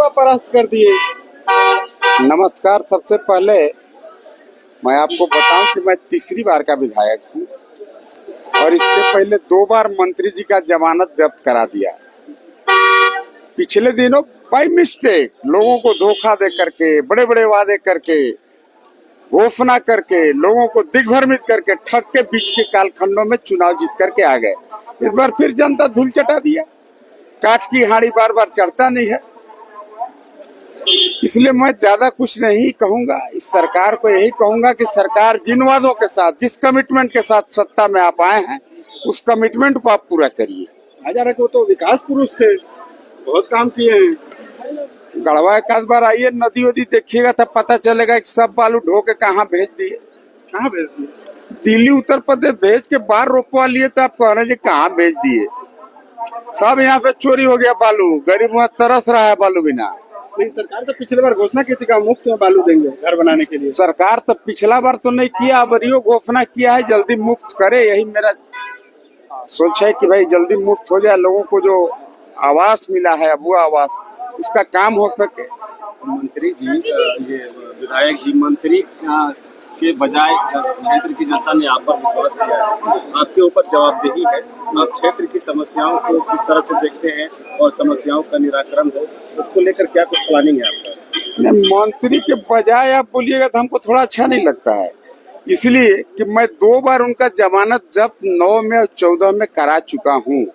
को आप परास्त कर दिए। नमस्कार। सबसे पहले मैं आपको बताऊं कि मैं तीसरी बार का विधायक हूं और इसके पहले 2 बार मंत्री जी का जमानत जब्त करा दिया। पिछले दिनों बाय मिस्टेक लोगों को धोखा दे करके, बड़े बड़े वादे करके, घोषणा करके, लोगों को दिग्भ्रमित करके, ठग के बीच के कालखंडों में चुनाव जीत करके आ गए। इस बार फिर जनता धूल चटा दिया। काठ की हांडी बार बार चढ़ता नहीं है। इसलिए मैं ज्यादा कुछ नहीं कहूंगा। इस सरकार को यही कहूंगा कि सरकार जिन वादों के साथ, जिस कमिटमेंट के साथ सत्ता में आप आए हैं, उस कमिटमेंट को आप पूरा करिए। हजार को तो विकास पुरुष थे, बहुत काम किए हैं। गढ़वा एक आध बार आइए, नदी वदी देखिएगा तब पता चलेगा कि सब बालू ढो के कहाँ भेज दिए। कहाँ भेज दिए? दिल्ली उत्तर प्रदेश भेज के बाहर रोपवा लिए, तो आप कह रहे हैं कहाँ भेज दिए। सब यहाँ पे चोरी हो गया बालू, गरीब वहाँ तरस रहा है बालू बिना। लेकिन सरकार तो पिछले बार घोषणा की थी कि मुफ्त में बालू देंगे घर बनाने के लिए। सरकार तो पिछला बार तो नहीं किया, अब यो घोषणा किया है जल्दी मुफ्त करे। यही मेरा सोच है कि भाई जल्दी मुफ्त हो जाए, लोगों को जो आवास मिला है, अब वो आवास उसका काम हो सके। मंत्री जी, ये विधायक जी मंत्री के बजाय क्षेत्र की जनता ने आप पर विश्वास किया है, आपके ऊपर जवाबदेही है। आप क्षेत्र की समस्याओं को किस तरह से देखते हैं और समस्याओं का निराकरण हो, उसको लेकर क्या कुछ प्लानिंग है आपका? मंत्री के बजाय आप बोलिएगा तो हमको थोड़ा अच्छा नहीं लगता है, इसलिए कि मैं 2 बार उनका जमानत जब्त 9 में और 14 में करा चुका हूँ।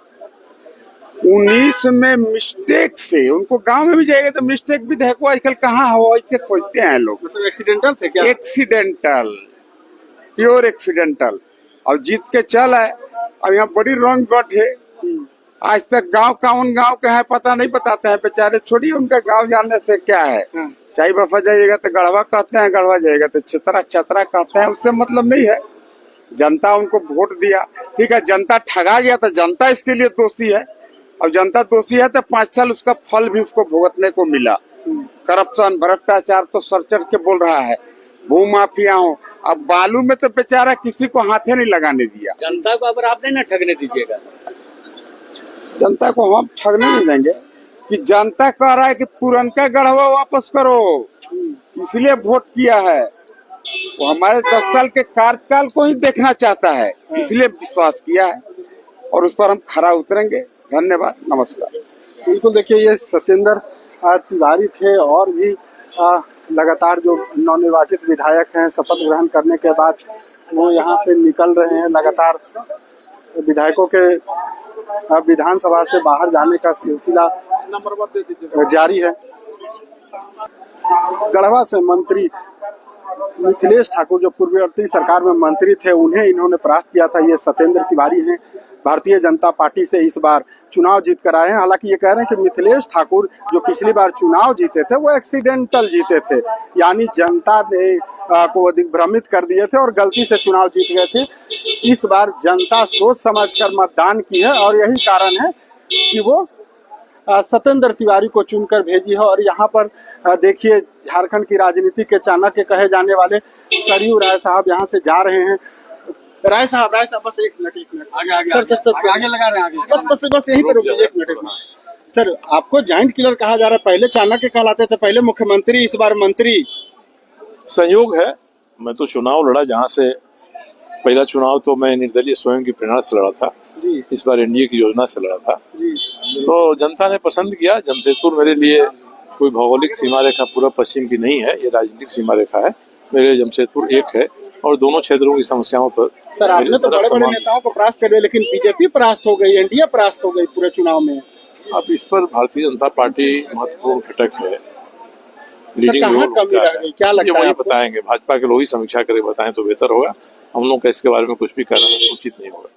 19 में मिस्टेक से उनको गांव में भी जाएगा तो मिस्टेक भी देखो आजकल कहाँ हो, ऐसे खोजते हैं लोग। मतलब एक्सीडेंटल थे क्या? Accidental, pure accidental. और जीत के चल आए। अब यहाँ बड़ी रॉन्ग गट है। आज तक गांव कौन गांव का है पता नहीं बताते हैं बेचारे। छोड़िए उनका गांव जानने से क्या है। चाई बफा जाइएगा तो गढ़वा कहते हैं, गढ़वा जाएगा तो छतरा छतरा कहते हैं। उससे मतलब नहीं है। जनता उनको वोट दिया, ठीक है। जनता ठगा गया तो जनता इसके लिए दोषी है। अब जनता दोषी है तो 5 साल उसका फल भी उसको भुगतने को मिला। करप्शन, भ्रष्टाचार तो सर चढ़ के बोल रहा है। भू माफिया हो। अब बालू में तो बेचारा किसी को हाथे नहीं लगाने दिया। जनता को अगर आपने ना ठगने दीजिएगा, जनता को हम ठगने नहीं देंगे कि जनता कह रहा है कि पुरनका गढ़वा वापस करो, इसलिए वोट किया है। वो हमारे 10 साल के कार्यकाल को ही देखना चाहता है, इसलिए विश्वास किया है और उस पर हम खरा उतरेंगे। धन्यवाद, नमस्कार। बिल्कुल, देखिए ये सत्येंद्र तिवारी थे और भी लगातार जो नवनिर्वाचित विधायक हैं शपथ ग्रहण करने के बाद वो यहाँ से निकल रहे हैं। लगातार विधायकों के विधानसभा से बाहर जाने का सिलसिला जारी है। गढ़वा से मंत्री मिथिलेश ठाकुर जो पूर्ववर्ती सरकार में मंत्री थे, उन्हें इन्होंने परास्त किया था। ये सत्येंद्र तिवारी हैं, भारतीय जनता पार्टी से इस बार चुनाव जीत कर आए हैं। हालांकि ये कह रहे हैं कि मिथिलेश ठाकुर जो पिछली बार चुनाव जीते थे वो एक्सीडेंटल जीते थे, यानी जनता ने को दिग्भ्रमित कर दिए थे और गलती से चुनाव जीत गए थे। इस बार जनता सोच समझकर मतदान की है और यही कारण है कि वो सत्येंद्र तिवारी को चुनकर भेजी है। और यहाँ पर देखिए झारखंड की राजनीति के चाणक्य कहे जाने वाले सरयू राय साहब यहाँ से जा रहे हैं। राय साहब बस एक मिनट आगे सर आगे लगा रहे हैं, आगे बस यहीं पे रुकिए एक मिनट। सर, आपको जॉइंट किलर कहा जा रहा है, पहले चाणक्य कहलाते थे, पहले मुख्यमंत्री, इस बार मंत्री। संयोग है, मैं तो चुनाव लड़ा जहाँ से पहला चुनाव तो मैं निर्दलीय स्वयं की प्रेरणा से लड़ा था, इस बार एनडीए की योजना से लड़ा था। तो जनता ने पसंद किया। जमशेदपुर मेरे लिए कोई भौगोलिक सीमा रेखा पूर्व पश्चिम की नहीं है, ये राजनीतिक सीमा रेखा है। मेरे लिए जमशेदपुर एक है और दोनों क्षेत्रों की समस्याओं पर। सर, आपने तो बड़े बड़े नेताओं को परास्त कर दिया, लेकिन बीजेपी परास्त हो गई, एनडीए परास्त हो गई पूरे चुनाव में। अब इस पर भारतीय जनता पार्टी महत्वपूर्ण घटक है। कहाँ कमी रह गई, क्या लगता है? वही बताएंगे, भाजपा के लोग ही समीक्षा करे बताएं तो बेहतर होगा। हम लोग का इसके बारे में कुछ भी कहना उचित नहीं होगा।